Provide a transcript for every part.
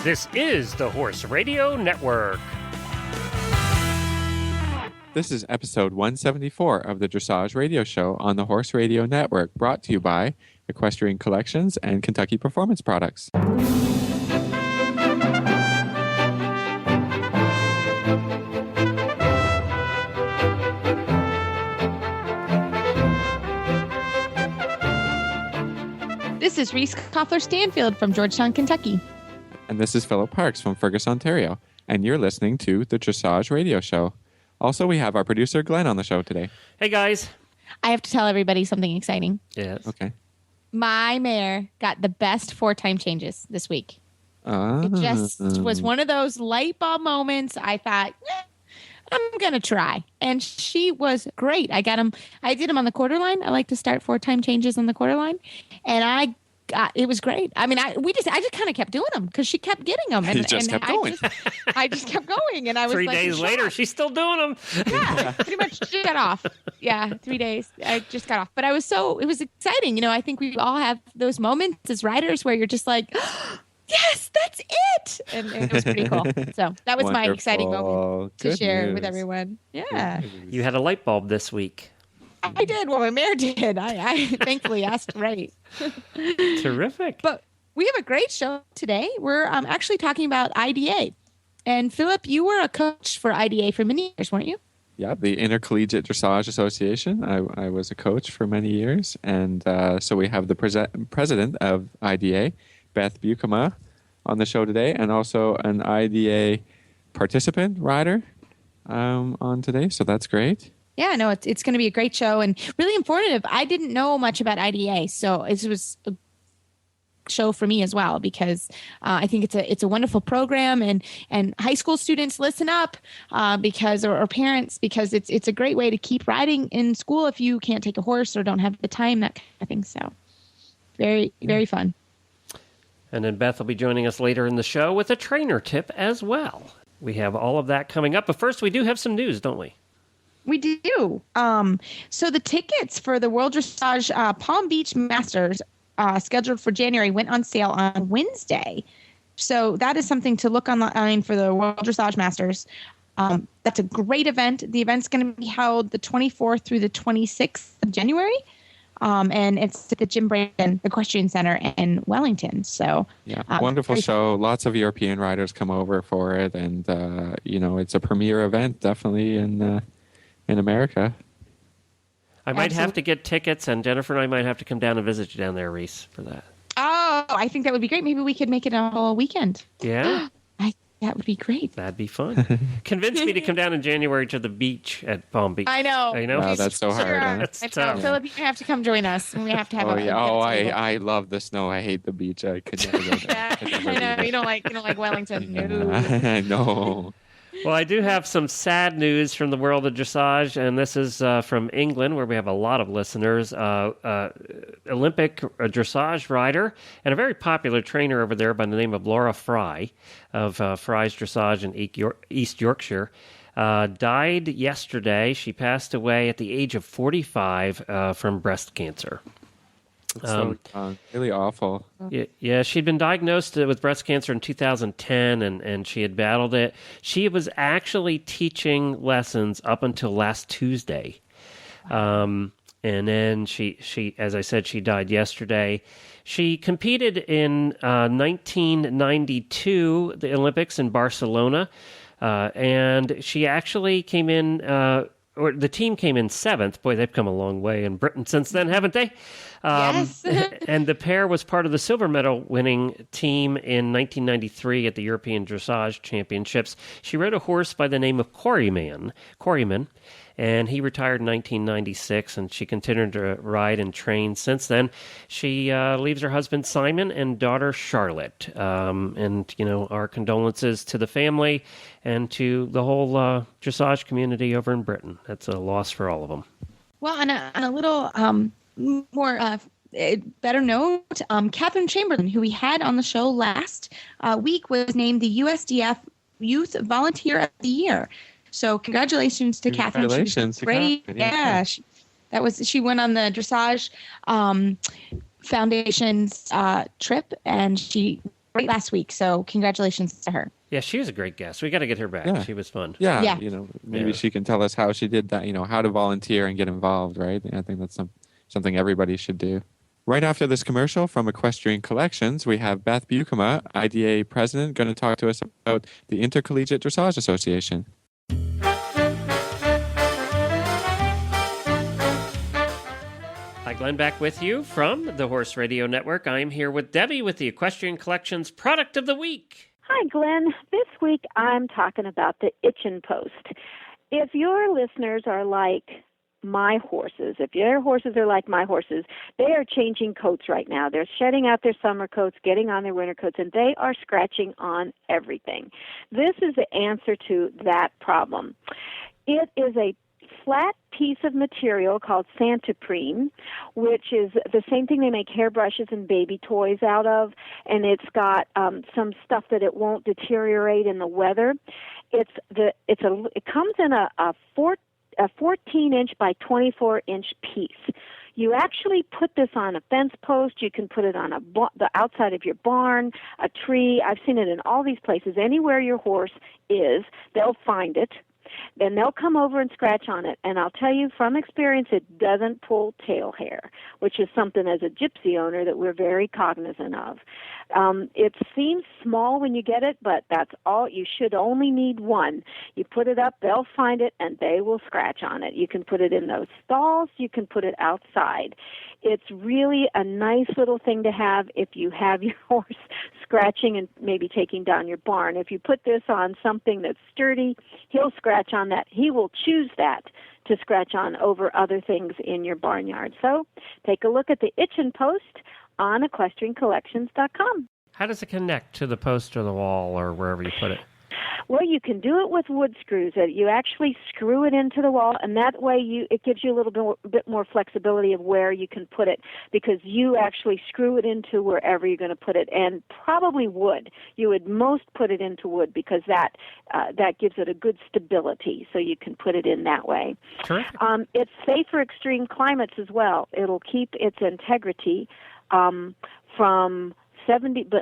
This is the Horse Radio Network. This is episode 174 of the Dressage Radio Show on the Horse Radio Network, brought to you by Equestrian Collections and Kentucky Performance Products. This is Reese Koffler-Stanfield from Georgetown, Kentucky. And this is Philip Parks from Fergus, Ontario. And you're listening to the Dressage Radio Show. Also, we have our producer, Glenn, on the show today. Hey, guys. I have to tell everybody something exciting. Yes. Okay. My mare got the best 4-time changes this week. It just was one of those light bulb moments. I thought, I'm going to try. And she was great. I did them on the quarter line. I like to start 4-time changes on the quarter line. And it was great. I mean, I just kind of kept doing them because she kept getting them. And, you just kept going. I just kept going. And I was 3 days later, she's still doing them. Yeah, pretty much just got off. Yeah, 3 days. I just got off. But it was exciting. You know, I think we all have those moments as riders where you're just like, yes, that's it. And it was pretty cool. So that was my exciting moment to share with everyone. Yeah. You had a light bulb this week. I did. Well, my mare did. I thankfully asked right. Terrific. But we have a great show today. We're actually talking about IDA. And Philip, you were a coach for IDA for many years, weren't you? Yeah, the Intercollegiate Dressage Association. I was a coach for many years. And so we have the president of IDA, Beth Buchema, on the show today, and also an IDA participant rider on today. So that's great. Yeah, no, it's going to be a great show and really informative. I didn't know much about IDA, so it was a show for me as well because I think it's a wonderful program and high school students listen up or parents because it's a great way to keep riding in school if you can't take a horse or don't have the time, that kind of thing. So very, very fun. And then Beth will be joining us later in the show with a trainer tip as well. We have all of that coming up, but first we do have some news, don't we? We do. So the tickets for the World Dressage Palm Beach Masters scheduled for January went on sale on Wednesday. So that is something to look online for the World Dressage Masters. That's a great event. The event's going to be held the 24th through the 26th of January. And it's at the Jim Braden Equestrian Center in Wellington. So yeah, wonderful show. Lots of European riders come over for it. And, it's a premier event, definitely in America. I might have to get tickets, and Jennifer and I might have to come down and visit you down there, Reese, for that. Oh, I think that would be great. Maybe we could make it a whole weekend. Yeah. That would be great. That'd be fun. Convince me to come down in January to the beach at Palm Beach. I know. Wow, that's so hard. Huh? That's I tough. know. Philip, you have to come join us. We have to have I love the snow. I hate the beach. I could never go there. I know. You don't like Wellington. No. No. Well, I do have some sad news from the world of dressage, and this is from England, where we have a lot of listeners. Olympic dressage rider and a very popular trainer over there by the name of Laura Fry of Fry's Dressage in East Yorkshire died yesterday. She passed away at the age of 45 from breast cancer. Really awful. Yeah, she'd been diagnosed with breast cancer in 2010, and she had battled it. She was actually teaching lessons up until last Tuesday. And then she, as I said, she died yesterday. She competed in 1992, the Olympics in Barcelona, and she actually came in, or the team came in 7th. Boy, they've come a long way in Britain since then, haven't they? Yes. And the pair was part of the silver medal winning team in 1993 at the European Dressage Championships. She rode a horse by the name of Quarryman, and he retired in 1996, and she continued to ride and train since then. She leaves her husband Simon and daughter Charlotte. And, our condolences to the family and to the whole dressage community over in Britain. That's a loss for all of them. Well, on a little more better note, Catherine Chamberlain, who we had on the show last week, was named the USDF Youth Volunteer of the Year. So congratulations to Catherine. Congratulations. Great. Yeah. She went on the Dressage Foundation's trip, and she great last week. So congratulations to her. Yeah, she was a great guest. We got to get her back. Yeah. She was fun. Yeah, Yeah. maybe Yeah. she can tell us how she did that, how to volunteer and get involved, right? I think that's something everybody should do. Right after this commercial from Equestrian Collections, we have Beth Buchema, IDA president, going to talk to us about the Intercollegiate Dressage Association. Hi, Glenn, back with you from the Horse Radio Network. I'm here with Debbie with the Equestrian Collections Product of the Week. Hi, Glenn. This week I'm talking about the Itchin' Post. If your listeners are like my horses, if your horses are like my horses, they are changing coats right now. They're shedding out their summer coats, getting on their winter coats, and they are scratching on everything. This is the answer to that problem. It is a flat piece of material called Santoprene, which is the same thing they make hairbrushes and baby toys out of, and it's got some stuff that it won't deteriorate in the weather. It comes in a 14-inch by 24-inch piece. You actually put this on a fence post. You can put it on the outside of your barn, a tree. I've seen it in all these places. Anywhere your horse is, they'll find it. Then they'll come over and scratch on it. And I'll tell you from experience, it doesn't pull tail hair, which is something as a gypsy owner that we're very cognizant of. It seems small when you get it, but that's all. You should only need one. You put it up, they'll find it, and they will scratch on it. You can put it in those stalls. You can put it outside. It's really a nice little thing to have if you have your horse scratching and maybe taking down your barn. If you put this on something that's sturdy, he'll scratch on that. He will choose that to scratch on over other things in your barnyard. So take a look at the Itchin' Post on equestriancollections.com. How does it connect to the post or the wall or wherever you put it? Well, you can do it with wood screws. You actually screw it into the wall, and that way it gives you a little bit more flexibility of where you can put it, because you actually screw it into wherever you're going to put it, and probably wood. You would most put it into wood because that gives it a good stability, so you can put it in that way. Terrific. It's safe for extreme climates as well. It'll keep its integrity from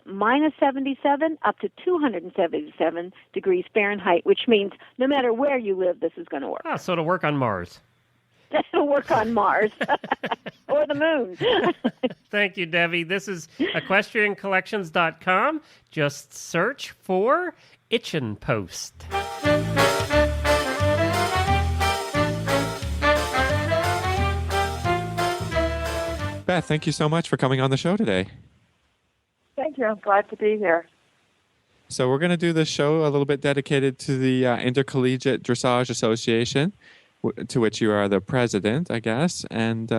minus 77 up to 277 degrees Fahrenheit, which means no matter where you live, this is going to work. Ah, so it'll work on Mars. It'll work on Mars or the moon. Thank you, Debbie. This is equestriancollections.com. Just search for Itchin' Post. Beth, thank you so much for coming on the show today. Thank you. I'm glad to be here. So we're going to do this show a little bit dedicated to the Intercollegiate Dressage Association, to which you are the president, I guess. And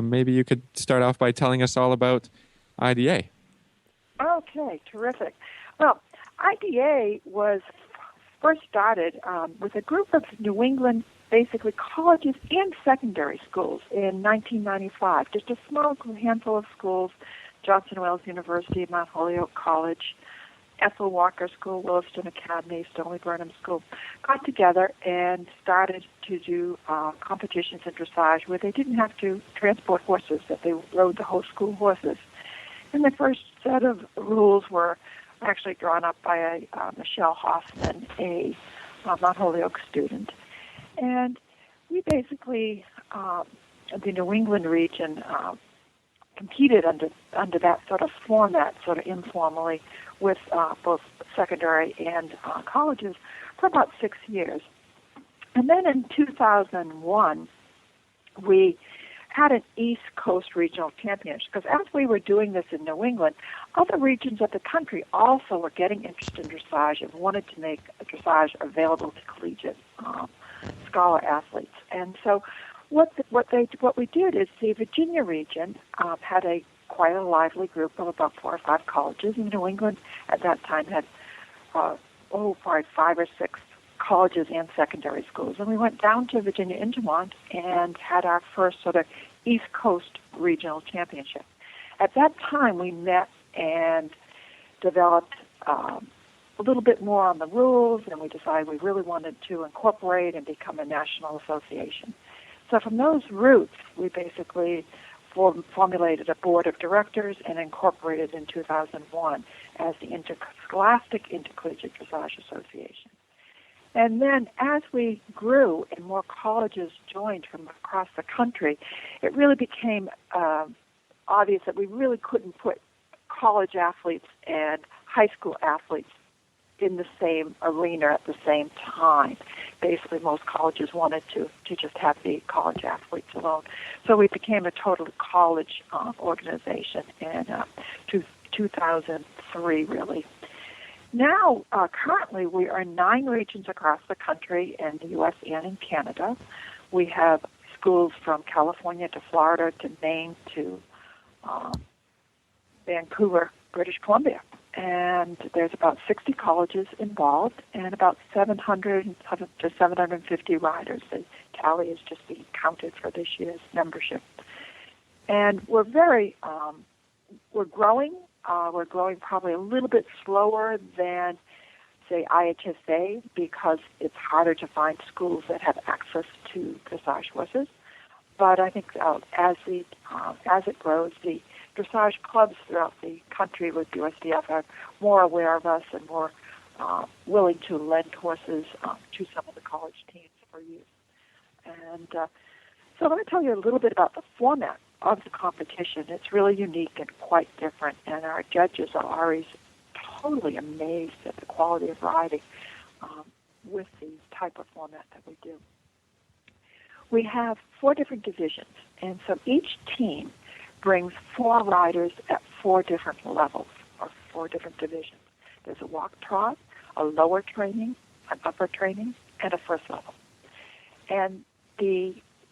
maybe you could start off by telling us all about IDA. Okay, terrific. Well, IDA was first started with a group of New England, basically colleges and secondary schools in 1995. Just a small handful of schools: Johnson Wales University, Mount Holyoke College, Ethel Walker School, Williston Academy, Stoneleigh Burnham School, got together and started to do competitions in dressage where they didn't have to transport horses, that they rode the whole school horses. And the first set of rules were actually drawn up by Michelle Hoffman, a Mount Holyoke student. And we basically, the New England region, competed under that sort of format, sort of informally, with both secondary and colleges for about 6 years. And then in 2001, we had an East Coast Regional Championship, because as we were doing this in New England, other regions of the country also were getting interested in dressage and wanted to make dressage available to collegiate scholar athletes. And so what we did is the Virginia region had quite a lively group of about 4 or 5 colleges. And New England at that time had probably 5 or 6 colleges and secondary schools. And we went down to Virginia Intermont and had our first sort of East Coast Regional Championship. At that time, we met and developed a little bit more on the rules, and we decided we really wanted to incorporate and become a national association. So from those roots, we basically formulated a board of directors and incorporated in 2001 as the Interscholastic Intercollegiate Dressage Association. And then as we grew and more colleges joined from across the country, it really became obvious that we really couldn't put college athletes and high school athletes in the same arena at the same time. Basically, most colleges wanted to just have the college athletes alone. So we became a total college organization in 2003, really. Now, currently, we are in 9 regions across the country in the U.S. and in Canada. We have schools from California to Florida to Maine to Vancouver, British Columbia. And there's about 60 colleges involved and about 700 to 750 riders. The tally is just being counted for this year's membership. And we're we're growing. We're growing probably a little bit slower than, say, IHSA because it's harder to find schools that have access to dressage horses. But I think as it grows, the dressage clubs throughout the country with USDF are more aware of us and more willing to lend horses to some of the college teams for use. And so let me tell you a little bit about the format of the competition. It's really unique and quite different, and our judges are always totally amazed at the quality of riding with the type of format that we do. We have 4 different divisions, and so each team brings 4 riders at 4 different levels or 4 different divisions. There's a walk trot, a lower training, an upper training, and a first level. And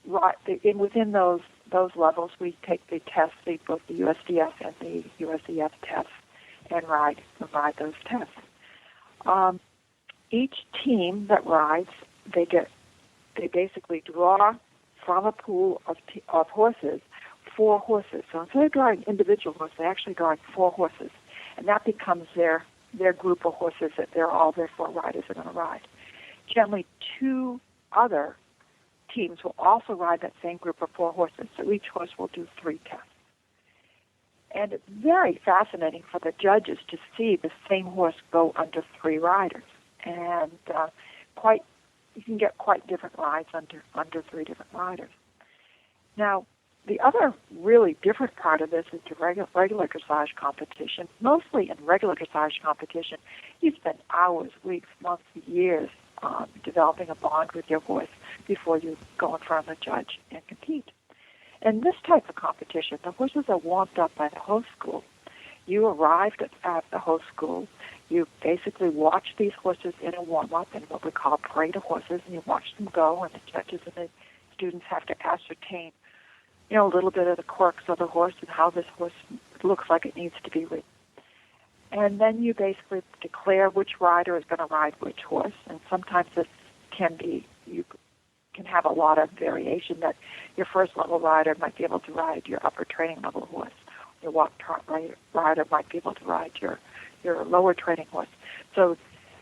within those levels, we take the tests, both the USDF and the USDF tests, and ride those tests. Each team that rides, they basically draw from a pool of horses 4 horses. So instead of drawing individual horses, they're actually drawing 4 horses, and that becomes their group of horses that all their 4 riders are going to ride. Generally, 2 other teams will also ride that same group of 4 horses, so each horse will do 3 tests. And it's very fascinating for the judges to see the same horse go under 3 riders, and you can get quite different rides under 3 different riders. Now, the other really different part of this is the regular dressage competition. Mostly in regular dressage competition, you spend hours, weeks, months, years developing a bond with your horse before you go in front of the judge and compete. In this type of competition, the horses are warmed up by the host school. You arrived at the host school. You basically watch these horses in a warm-up in what we call parade of horses, and you watch them go, and the judges and the students have to ascertain a little bit of the quirks of the horse and how this horse looks like it needs to be ridden. And then you basically declare which rider is going to ride which horse. And sometimes this you can have a lot of variation, that your first level rider might be able to ride your upper training level horse. Your walk trot rider might be able to ride your lower training horse. So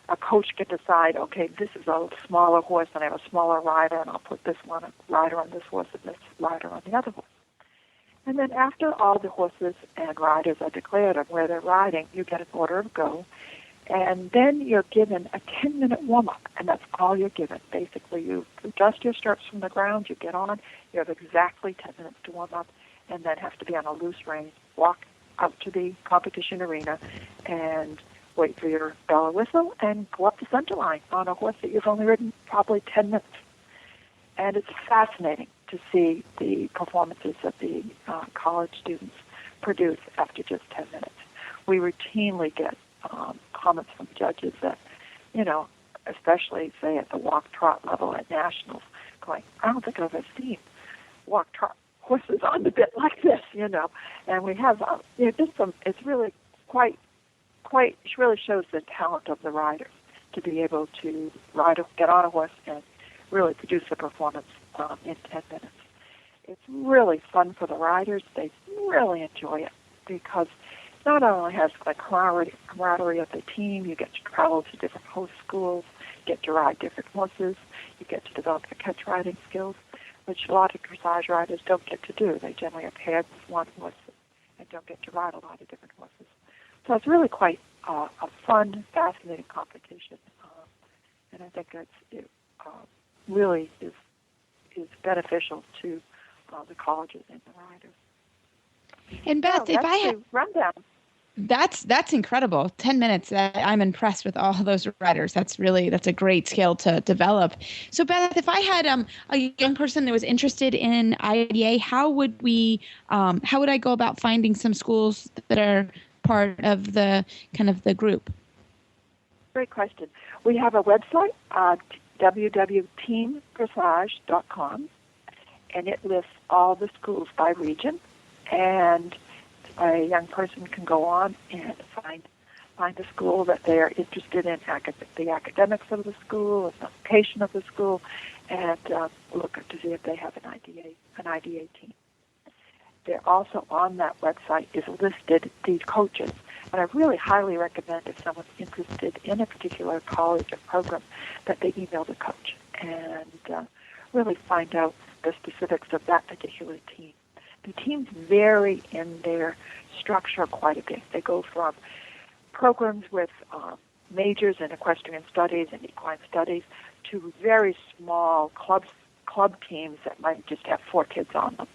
a coach can decide, okay, this is a smaller horse and I have a smaller rider, and I'll put this one rider on this horse and this rider on the other horse. And then after all the horses and riders are declared on where they're riding, you get an order of go, and then you're given a 10-minute warm-up, and that's all you're given. Basically, you adjust your stirrups from the ground, you get on, you have exactly 10 minutes to warm up, and then have to be on a loose rein, walk out to the competition arena, and wait for your bell or whistle, and go up the center line on a horse that you've only ridden probably 10 minutes. And it's fascinating to see the performances that the college students produce after just 10 minutes. We routinely get comments from judges that, especially, say, at the walk-trot level at nationals, going, I don't think I've ever seen walk-trot horses on the bit like this, And we have, it's really it really shows the talent of the riders to be able to get on a horse and really produce a performance in 10 minutes. It's really fun for the riders. They really enjoy it because not only has the camaraderie of the team, you get to travel to different host schools, get to ride different horses, you get to develop your catch riding skills, which a lot of dressage riders don't get to do. They generally are paired with one horse and don't get to ride a lot of different horses. So it's really quite a fun, fascinating competition, and I think it really is beneficial to the colleges and the riders. And Beth, so if I had rundown. That's incredible. 10 minutes. I'm impressed with all those riders. That's a great skill to develop. So Beth, if I had a young person that was interested in IDA, how would I go about finding some schools that are part of the kind of the group? Great question. We have a website, www.teamdressage.com, and it lists all the schools by region, and a young person can go on and find a school that they are interested in, the academics of the school, the location of the school, and look to see if they have an IDA team. They're also on that website is listed the coaches, and I really highly recommend if someone's interested in a particular college or program that they email the coach and really find out the specifics of that particular team. The teams vary in their structure quite a bit. They go from programs with majors in equestrian studies and equine studies to very small club teams that might just have 4 kids on them.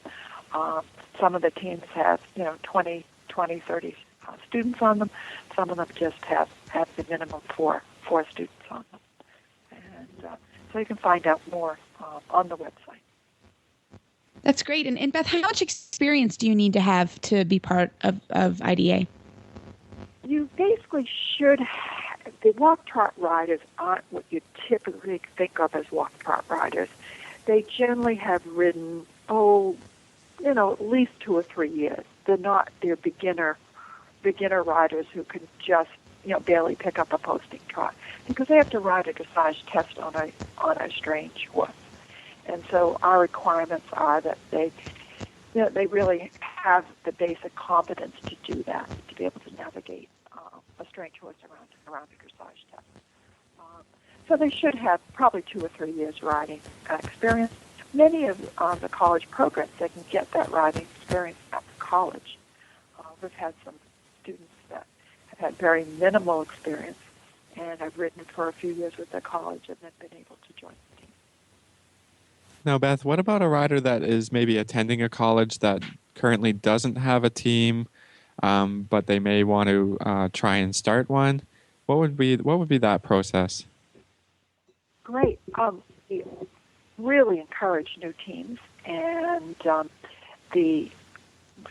Some of the teams have 20, 30 students on them. Some of them just have the minimum 4 students on them. And so you can find out more on the website. That's great. And Beth, how much experience do you need to have to be part of IDA? You basically should have, the walk-trot riders aren't what you typically think of as walk-trot riders. They generally have ridden, at least 2 or 3 years. They're beginner riders who can just, barely pick up a posting trot because they have to ride a dressage test on a strange horse. And so our requirements are that they really have the basic competence to do that, to be able to navigate a strange horse around a dressage test. So they should have probably 2 or 3 years riding experience. Many of the college programs, they can get that riding experience at the college. We've had some students that have had very minimal experience and have ridden for a few years with their college and then been able to join the team. Now, Beth, what about a rider that is maybe attending a college that currently doesn't have a team, but they may want to try and start one? What would be that process? Great. We really encourage new teams, and the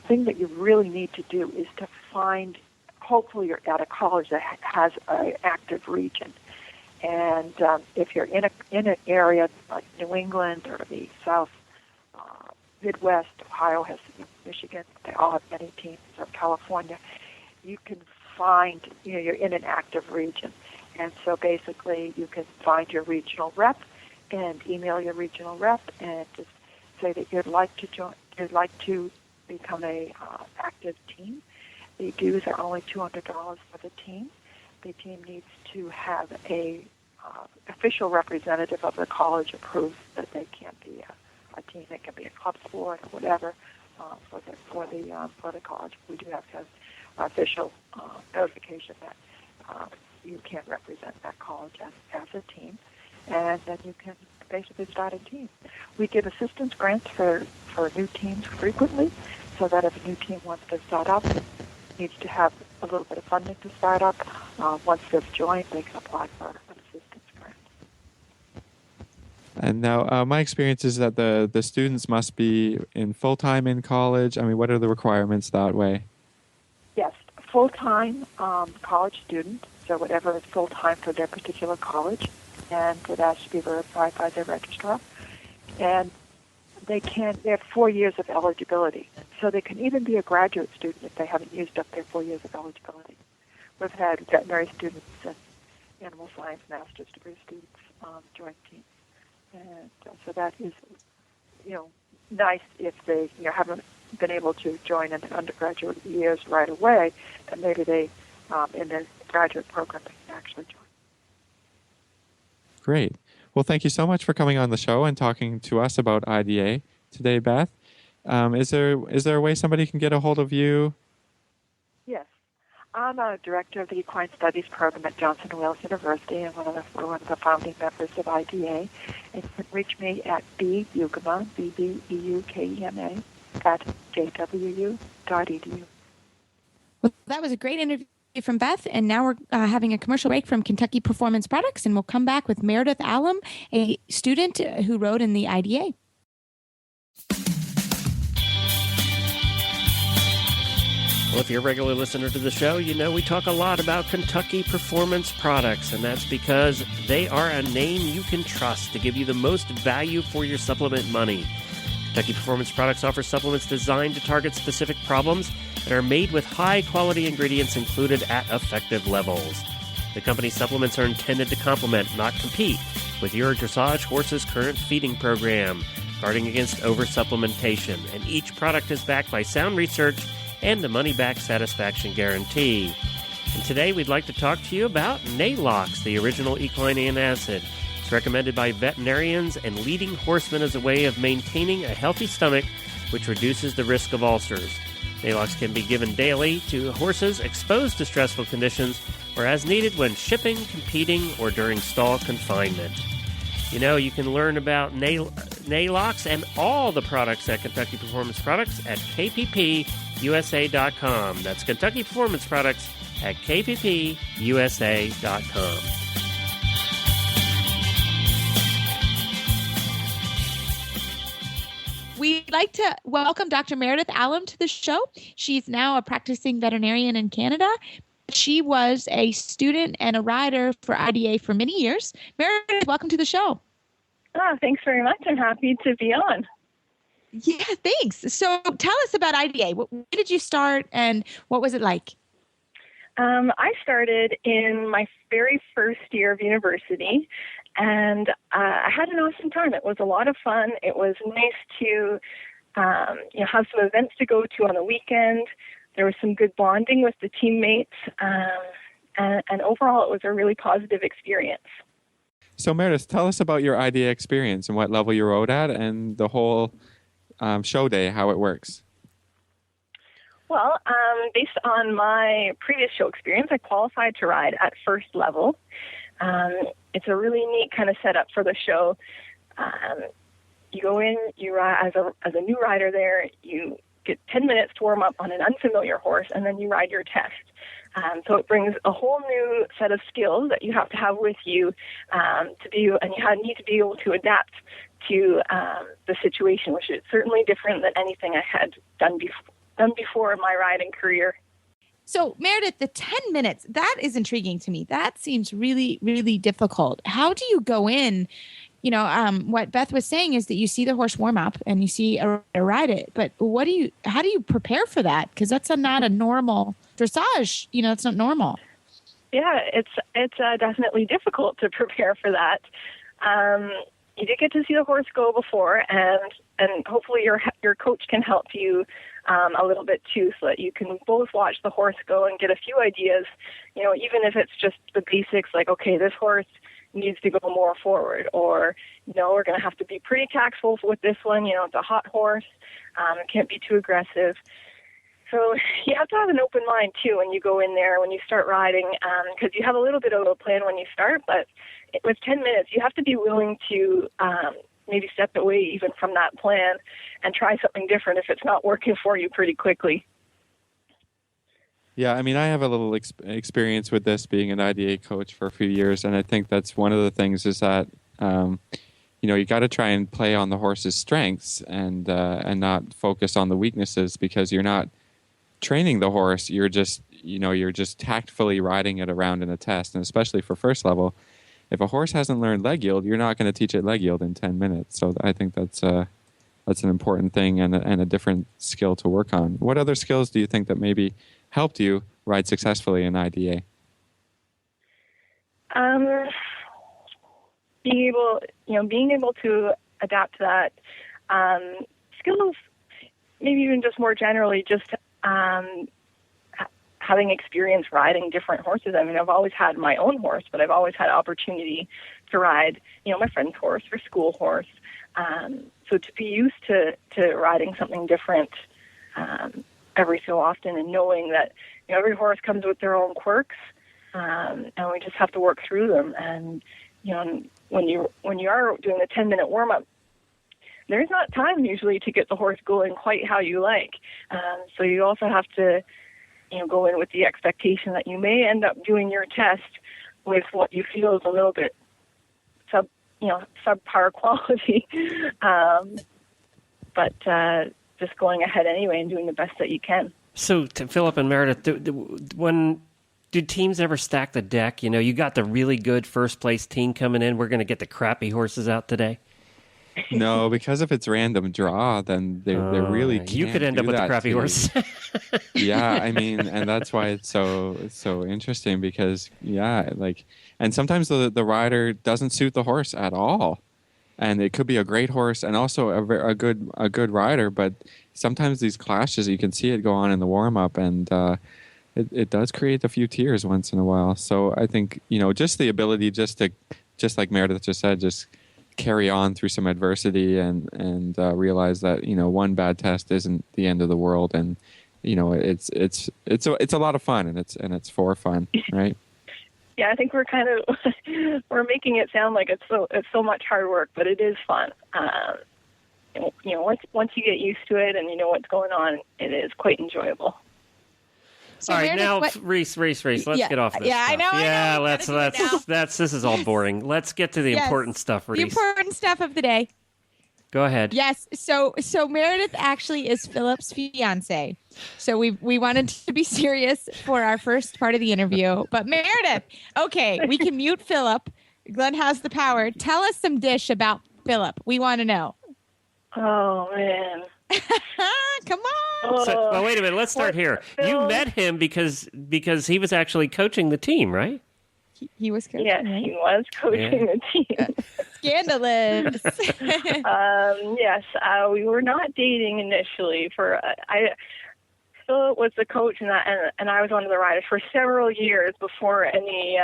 thing that you really need to do is to find. Hopefully, you're at a college that has an active region. And if you're in an area like New England or the South Midwest, Ohio has Michigan, they all have many teams, or California, you can find, you're in an active region. And so basically you can find your regional rep and email your regional rep and just say that you'd like to become a active team. The dues are only $200 for the team. The team needs to have a official representative of the college approve that they can be a team. It can be a club sport or whatever for the college. We do have to have official notification that you can represent that college as a team, and then you can basically start a team. We give assistance grants for new teams frequently, so that if a new team wants to start up, needs to have a little bit of funding to start up. Once they've joined, they can apply for an assistance grant. And now, my experience is that the students must be in full-time in college. I mean, what are the requirements that way? Yes, full-time college student, so whatever is full-time for their particular college, and it has to be verified by their registrar. And they have 4 years of eligibility. So they can even be a graduate student if they haven't used up their 4 years of eligibility. We've had veterinary students and animal science master's degree students join teams. And so that is, nice if they haven't been able to join in the undergraduate years right away, and maybe they, in the graduate program, they can actually join. Great. Well, thank you so much for coming on the show and talking to us about IDA today, Beth. Is there a way somebody can get a hold of you? Yes. I'm a director of the Equine Studies program at Johnson & Wales University and one of the founding members of IDA. And you can reach me at bbeukema, B-B-E-U-K-E-M-A, at jwu.edu. Well, that was a great interview from Beth, and now we're having a commercial break from Kentucky Performance Products, and we'll come back with Meredith Allam, a student who rode in the IDA. Well, if you're a regular listener to the show, you know we talk a lot about Kentucky Performance Products, and that's because they are a name you can trust to give you the most value for your supplement money. Kentucky Performance Products offers supplements designed to target specific problems and are made with high-quality ingredients included at effective levels. The company's supplements are intended to complement, not compete, with your dressage horse's current feeding program, guarding against over-supplementation, and each product is backed by sound research and a money-back satisfaction guarantee. And today we'd like to talk to you about Nalox, the original equine antacid. It's recommended by veterinarians and leading horsemen as a way of maintaining a healthy stomach, which reduces the risk of ulcers. Nalox can be given daily to horses exposed to stressful conditions or as needed when shipping, competing, or during stall confinement. You know, you can learn about Nalox and all the products at Kentucky Performance Products at kppusa.com. That's Kentucky Performance Products at kppusa.com. We'd like to welcome Dr. Meredith Allam to the show. She's now a practicing veterinarian in Canada. She was a student and a rider for IDA for many years. Meredith, welcome to the show. Oh, thanks very much. I'm happy to be on. Yeah, thanks. So tell us about IDA. When did you start and what was it like? I started in my very first year of university, and I had an awesome time. It was a lot of fun. It was nice to have some events to go to on the weekend. There was some good bonding with the teammates, and overall it was a really positive experience. So Meredith, tell us about your IDA experience and what level you rode at and the whole show day, how it works. Well, based on my previous show experience, I qualified to ride at first level. It's a really neat kind of setup for the show. You go in, you ride as a new rider there, you get 10 minutes to warm up on an unfamiliar horse, and then you ride your test. So it brings a whole new set of skills that you have to have with you and you need to be able to adapt to the situation, which is certainly different than anything I had done before in my riding career. So Meredith, the 10 minutes, that is intriguing to me. That seems really, really difficult. How do you go in? You know, what Beth was saying is that you see the horse warm up and you see a ride it, but how do you prepare for that? Because that's not a normal dressage. You know, it's not normal. Yeah, it's definitely difficult to prepare for that. You did get to see the horse go before, and hopefully your coach can help you a little bit too, so that you can both watch the horse go and get a few ideas. You know, even if it's just the basics, like, okay, this horse needs to go more forward, or, you know, we're going to have to be pretty tactful with this one. You know, it's a hot horse. It can't be too aggressive. So you have to have an open mind too when you go in there, when you start riding, because you have a little bit of a plan when you start, but with 10 minutes, you have to be willing to maybe step away even from that plan and try something different if it's not working for you pretty quickly. Yeah, I mean, I have a little experience with this, being an IDA coach for a few years, and I think that's one of the things is that, you got to try and play on the horse's strengths and not focus on the weaknesses, because you're not training the horse. You're just tactfully riding it around in a test, and especially for first level, if a horse hasn't learned leg yield, you're not going to teach it leg yield in 10 minutes. So I think that's an important thing and a different skill to work on. What other skills do you think that maybe helped you ride successfully in IDA? Being able to adapt to that. Skills, maybe even just more generally, just having experience riding different horses. I mean, I've always had my own horse, but I've always had opportunity to ride, my friend's horse or school horse. So to be used to riding something different every so often, and knowing that every horse comes with their own quirks, and we just have to work through them. And when you are doing the 10-minute warm up, there's not time usually to get the horse going quite how you like. So you also have to go in with the expectation that you may end up doing your test with what you feel is a little bit subpar quality. But just going ahead anyway and doing the best that you can. So, to Philip and Meredith, do teams ever stack the deck? You got the really good first place team coming in. We're going to get the crappy horses out today. No, because if it's random draw, then they really can't. You could end up with the crappy horse. Yeah, I mean, and that's why it's so interesting because and sometimes the rider doesn't suit the horse at all, and it could be a great horse and also a good rider, but sometimes these clashes you can see it go on in the warm up, and it does create a few tears once in a while. So I think just the ability just like Meredith just said, just carry on through some adversity and realize that one bad test isn't the end of the world, and it's a lot of fun, and it's for fun, right? Yeah, I think we're we're making it sound like it's so much hard work, but it is fun. Once you get used to it and you know what's going on, it is quite enjoyable. So all right, now Reese. Let's get off this. Yeah, stuff. I know. This is all boring. Let's get to the important stuff, Reese. The important stuff of the day. Go ahead. Yes. So Meredith actually is Philip's fiance. So we wanted to be serious for our first part of the interview. But Meredith, okay, we can mute Philip. Glenn has the power. Tell us some dish about Philip. We want to know. Oh, man. Come on. Well, wait a minute. Let's start here. You met him because he was actually coaching the team, right? He was coaching. Yes, right? he was coaching the team. Scandalous. Yes, we were not dating initially. Philip was the coach, and I was one of the riders for several years before any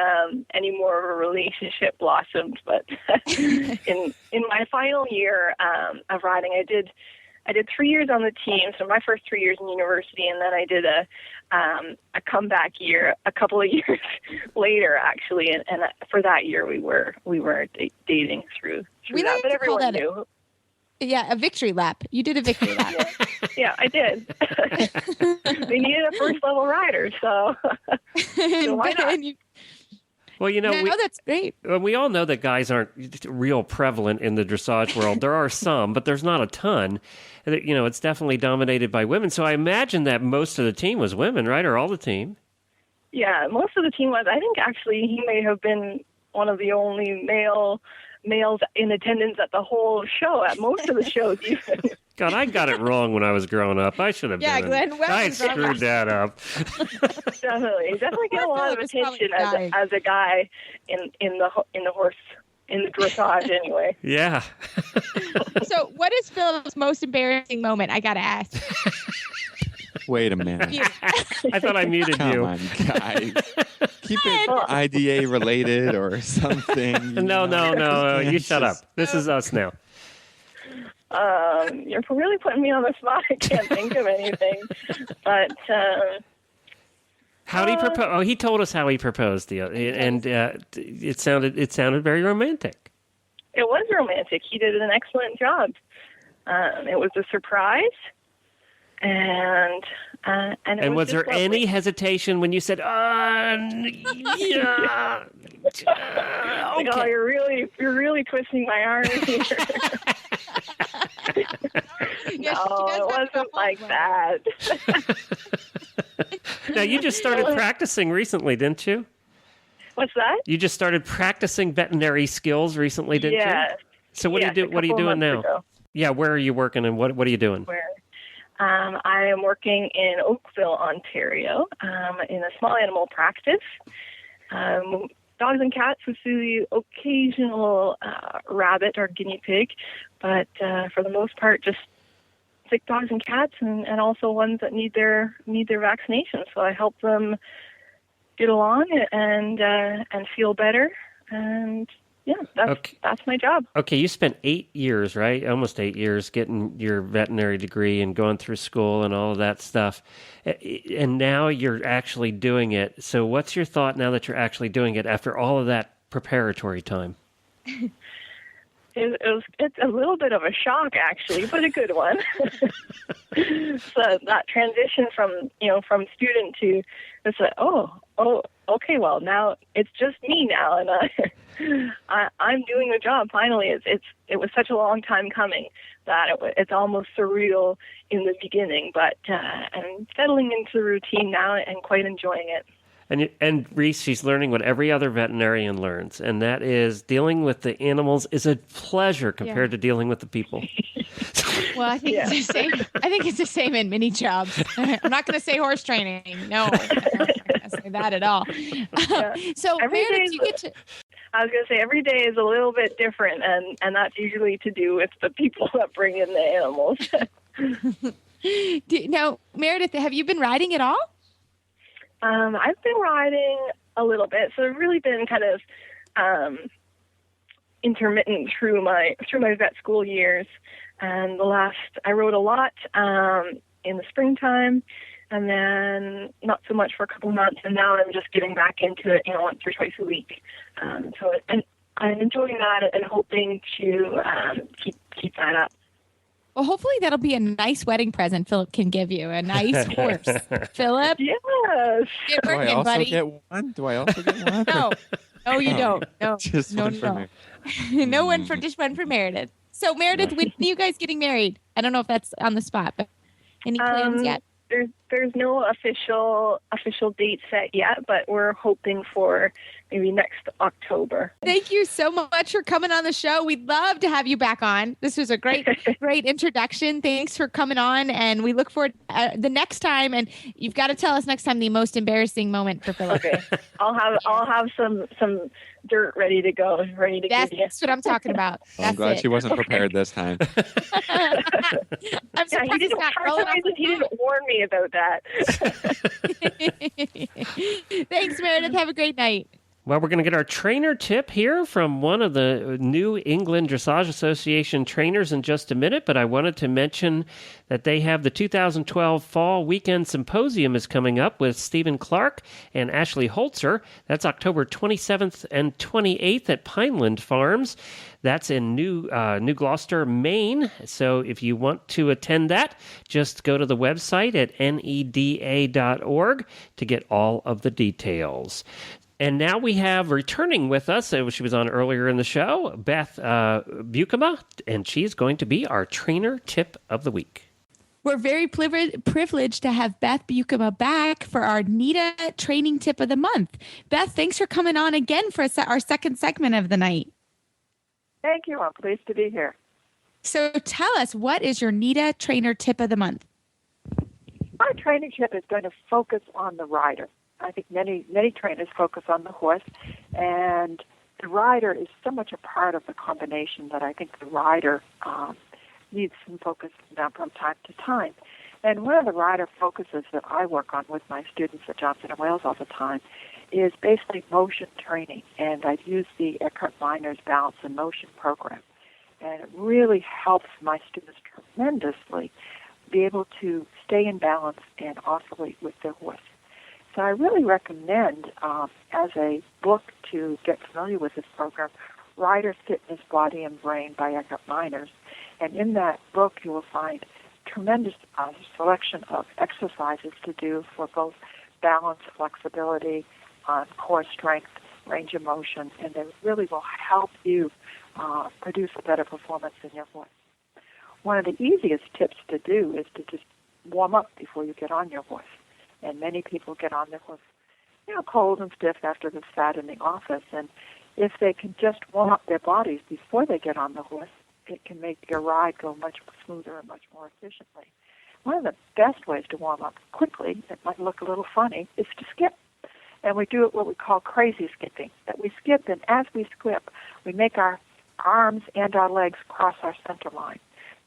more of a relationship blossomed. But in my final year of riding, I did 3 years on the team, so my first 3 years in university, and then I did a comeback year a couple of years later, actually, and for that year we were dating through that, but everyone knew. Yeah, a victory lap. You did a victory lap. Yeah, I did. They needed a first level rider, so why not? Well, that's great. We all know that guys aren't real prevalent in the dressage world. There are some, but there's not a ton. It's definitely dominated by women. So I imagine that most of the team was women, right? Or all the team? Yeah, most of the team was. I think actually he may have been one of the only males in attendance at the whole show, at most of the shows even. God, I got it wrong when I was growing up. I should have been. Yeah, Glenn, I screwed that up. Definitely get a lot of attention as a guy in the horse, in the dressage anyway. Yeah. So what is Philip's most embarrassing moment? I got to ask. Wait a minute. I thought I muted you. Come on, guys. Keep it IDA related or something. No. You shut up. This is us now. You're really putting me on the spot. I can't think of anything. But how did he propose? Oh, he told us how he proposed, and it sounded very romantic. It was romantic. He did an excellent job. It was a surprise. And was there any hesitation when you said, yeah? Okay. Oh, you're really twisting my arm here. No, it wasn't like that. Now, you just started practicing recently, didn't you? What's that? You just started practicing veterinary skills recently, didn't you? So what are you doing now? Ago. Yeah, where are you working and what are you doing? I am working in Oakville, Ontario, in a small animal practice. Dogs and cats with the occasional rabbit or guinea pig, but for the most part, just sick dogs and cats, and also ones that need their vaccinations. So I help them get along and feel better, and yeah, that's my job. Okay, you spent 8 years, right? Almost 8 years getting your veterinary degree and going through school and all of that stuff. And now you're actually doing it. So what's your thought now that you're actually doing it after all of that preparatory time? It's a little bit of a shock, actually, but a good one. So that transition from student to it's like, okay, well, now it's just me now, and I'm doing the job finally. It was such a long time coming that it's almost surreal in the beginning, but I'm settling into the routine now and quite enjoying it. And Reese, she's learning what every other veterinarian learns, and that is dealing with the animals is a pleasure compared to dealing with the people. Well, I think it's the same. I think it's the same in many jobs. I'm not going to say horse training. No, I'm not going to say that at all. So, Meredith, you get to. I was going to say every day is a little bit different, and that's usually to do with the people that bring in the animals. Now, Meredith, have you been riding at all? I've been riding a little bit, so I've really been kind of intermittent through my vet school years. And I rode a lot in the springtime, and then not so much for a couple months, and now I'm just getting back into it, once or twice a week. And I'm enjoying that and hoping to keep that up. Well, hopefully that'll be a nice wedding present Philip can give you, a nice horse. Philip? Yes. Get working, Do I also buddy. get one? Do I also get one? No, you don't. No, Just one for me. No one for just one for Meredith. So, Meredith, when are you guys getting married? I don't know if that's on the spot, but any plans yet? There's no official date set yet, but we're hoping for maybe next October. Thank you so much for coming on the show. We'd love to have you back on. This was a great introduction. Thanks for coming on, and we look forward to the next time. And you've got to tell us next time the most embarrassing moment for Philip. Okay, I'll have some dirt ready to go, give you. That's what I'm talking about. I'm glad she wasn't prepared this time. I'm surprised he didn't warn me about that. Thanks, Meredith. Have a great night. Well, we're going to get our trainer tip here from one of the New England Dressage Association trainers in just a minute, but I wanted to mention that they have the 2012 Fall Weekend Symposium is coming up with Stephen Clark and Ashley Holzer. That's October 27th and 28th at Pineland Farms. That's in New Gloucester, Maine. So if you want to attend that, just go to the website at neda.org to get all of the details. And now we have returning with us, she was on earlier in the show, Beth Bukema, and she's going to be our trainer tip of the week. We're very privileged to have Beth Bukema back for our NEDA training tip of the month. Beth, thanks for coming on again for our second segment of the night. Thank you. I'm pleased to be here. So tell us, what is your NEDA trainer tip of the month? My training tip is going to focus on the rider. I think many trainers focus on the horse, and the rider is so much a part of the combination that I think the rider needs some focus from time to time. And one of the rider focuses that I work on with my students at Johnson & Wales all the time is basically motion training, and I've used the Eckhart Miner's Balance and Motion program, and it really helps my students tremendously be able to stay in balance and oscillate with their horse. So I really recommend, as a book to get familiar with this program, Rider Fitness, Body and Brain by Eckhart Miners. And in that book, you will find tremendous selection of exercises to do for both balance, flexibility, core strength, range of motion, and they really will help you produce a better performance in your horse. One of the easiest tips to do is to just warm up before you get on your horse. And many people get on their horse, cold and stiff after they've sat in the office. And if they can just warm up their bodies before they get on the horse, it can make your ride go much smoother and much more efficiently. One of the best ways to warm up quickly, it might look a little funny, is to skip. And we do it what we call crazy skipping, that we skip, and as we skip, we make our arms and our legs cross our center line.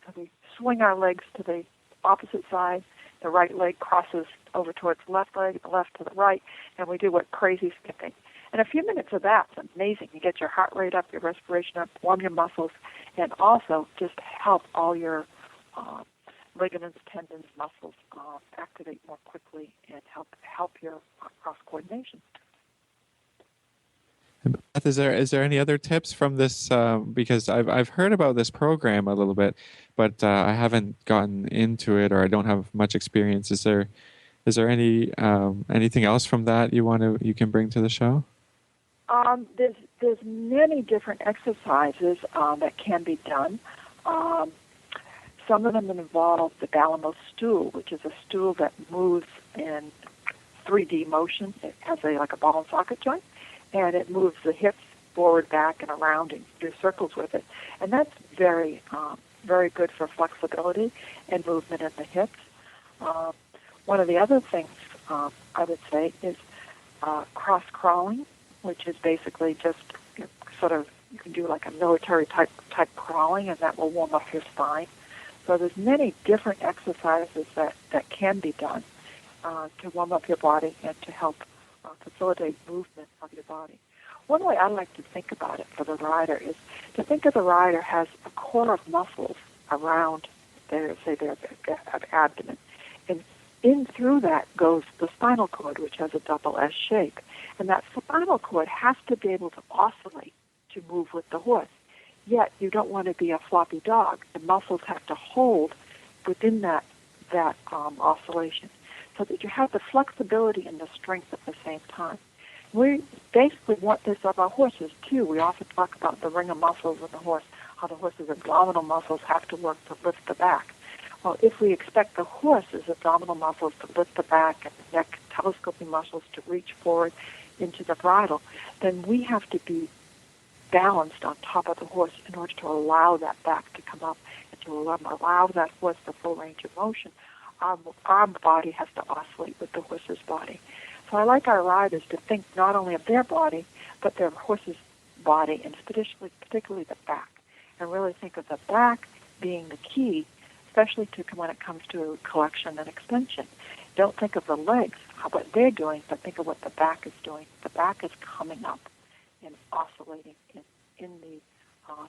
So we swing our legs to the opposite side. The right leg crosses over towards the left leg, the left to the right, and we do what crazy skipping. And a few minutes of that's amazing. You get your heart rate up, your respiration up, warm your muscles, and also just help all your ligaments, tendons, muscles activate more quickly and help your cross coordination. Beth, is there any other tips from this? Because I've heard about this program a little bit, but I haven't gotten into it, or I don't have much experience. Is there any anything else from that you can bring to the show? There's many different exercises that can be done. Some of them involve the Balamo stool, which is a stool that moves in 3D motion. It has like a ball and socket joint, and it moves the hips forward, back, and around, and do circles with it. And that's very, very good for flexibility and movement in the hips. One of the other things I would say is cross crawling, which is basically just you can do like a military type crawling, and that will warm up your spine. So there's many different exercises that can be done to warm up your body and to help facilitate movement of your body. One way I like to think about it for the rider is to think of the rider has a core of muscles around their abdomen. And in through that goes the spinal cord, which has a double S shape. And that spinal cord has to be able to oscillate to move with the horse. Yet you don't want to be a floppy dog. The muscles have to hold within that oscillation so that you have the flexibility and the strength at the same time. We basically want this of our horses, too. We often talk about the ring of muscles in the horse, how the horse's abdominal muscles have to work to lift the back. Well, if we expect the horse's abdominal muscles to lift the back and the neck telescoping muscles to reach forward into the bridle, then we have to be balanced on top of the horse in order to allow that back to come up and to allow that horse the full range of motion. Our body has to oscillate with the horse's body. So I like our riders to think not only of their body, but their horse's body, and particularly the back, and really think of the back being the key, especially when it comes to collection and extension. Don't think of the legs, what they're doing, but think of what the back is doing. The back is coming up and oscillating in the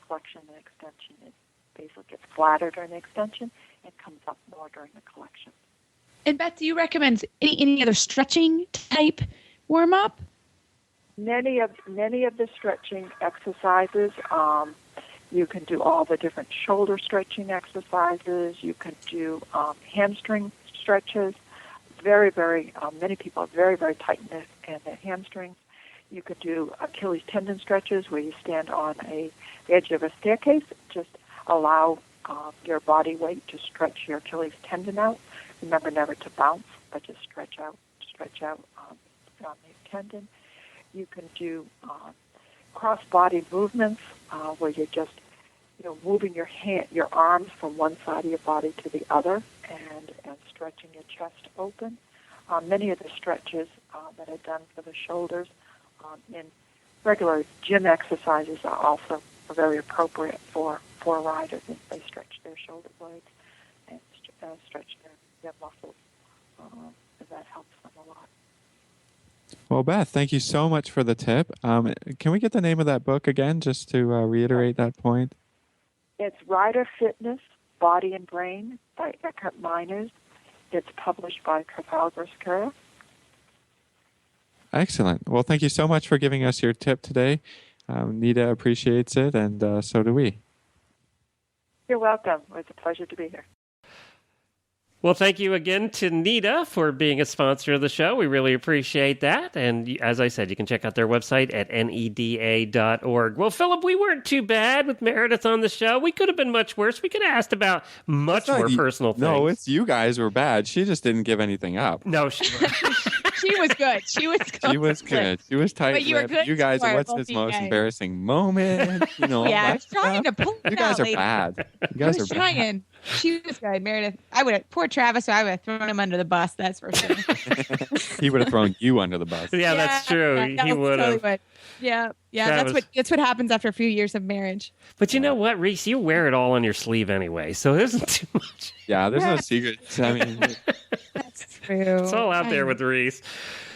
flexion and extension. It basically gets flatter during the extension and comes up more during the collection. And Beth, do you recommend any other stretching type warm up? Many of the stretching exercises. You can do all the different shoulder stretching exercises. You can do hamstring stretches. Very, very many people are very, very tight in their hamstrings. You could do Achilles tendon stretches where you stand on the edge of a staircase. Just allow your body weight to stretch your Achilles tendon out. Remember never to bounce, but just stretch out on the tendon. You can do cross-body movements where you're just moving your arms from one side of your body to the other and stretching your chest open. Many of the stretches that are done for the shoulders in regular gym exercises are also very appropriate for riders. They stretch their shoulder blades and stretch their muscles, and that helps them a lot. Well, Beth, thank you so much for the tip. Can we get the name of that book again, just to reiterate that point? It's Rider Fitness, Body and Brain by Eckhart Miners. It's published by Trafalgar Square. Excellent. Well, thank you so much for giving us your tip today. Nita appreciates it, and so do we. You're welcome. It was a pleasure to be here. Well, thank you again to Nita for being a sponsor of the show. We really appreciate that. And as I said, you can check out their website at neda.org. Well, Philip, we weren't too bad with Meredith on the show. We could have been much worse. We could have asked about much more personal things. No, it's you guys were bad. She just didn't give anything up. No, She was good. She was good. She was good. She was tight. But you were good You guys, sport, what's both his you most guys. embarrassing moment? You know, all Yeah, I that was trying stuff. to pull it You guys out, are lady. bad. You I guys was are bad. trying. She was good, Meredith. Poor Travis. So I would have thrown him under the bus. That's for sure. He would have thrown you under the bus. Yeah, that's true. Yeah, He would totally have. would. Yeah, yeah. Travis. That's what happens after a few years of marriage. But you know what, Reese? You wear it all on your sleeve anyway, so there isn't too much. Yeah, there's no secrets. I mean, That's true. It's all out there with Reese.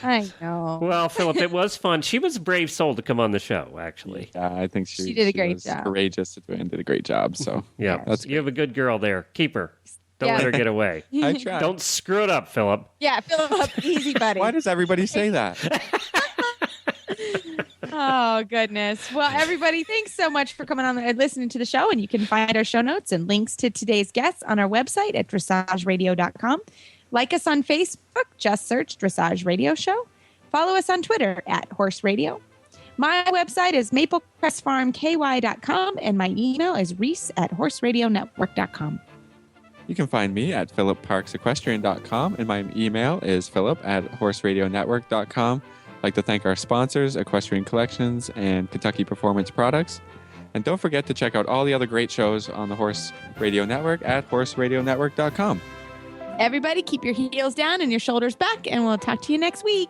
I know. Well, Philip, it was fun. She was a brave soul to come on the show, actually. yeah, I think She did a great was job. courageous to do it and did a great job. So Yeah, that's you have a good girl there. Keep her. Don't Yeah. let her get away. I tried. Don't screw it up, Philip. Yeah, Philip, easy, buddy. Why does everybody say that? Oh, goodness. Well, everybody, thanks so much for coming on and listening to the show. And you can find our show notes and links to today's guests on our website at dressageradio.com. Like us on Facebook, just search Dressage Radio Show. Follow us on Twitter at Horse Radio. My website is maplecrestfarmky.com, and my email is reese@horseradionetwork.com. You can find me at philipparksequestrian.com, and my email is philip@horseradionetwork.com. I'd like to thank our sponsors, Equestrian Collections and Kentucky Performance Products. And don't forget to check out all the other great shows on the Horse Radio Network at horseradionetwork.com. Everybody, keep your heels down and your shoulders back, and we'll talk to you next week.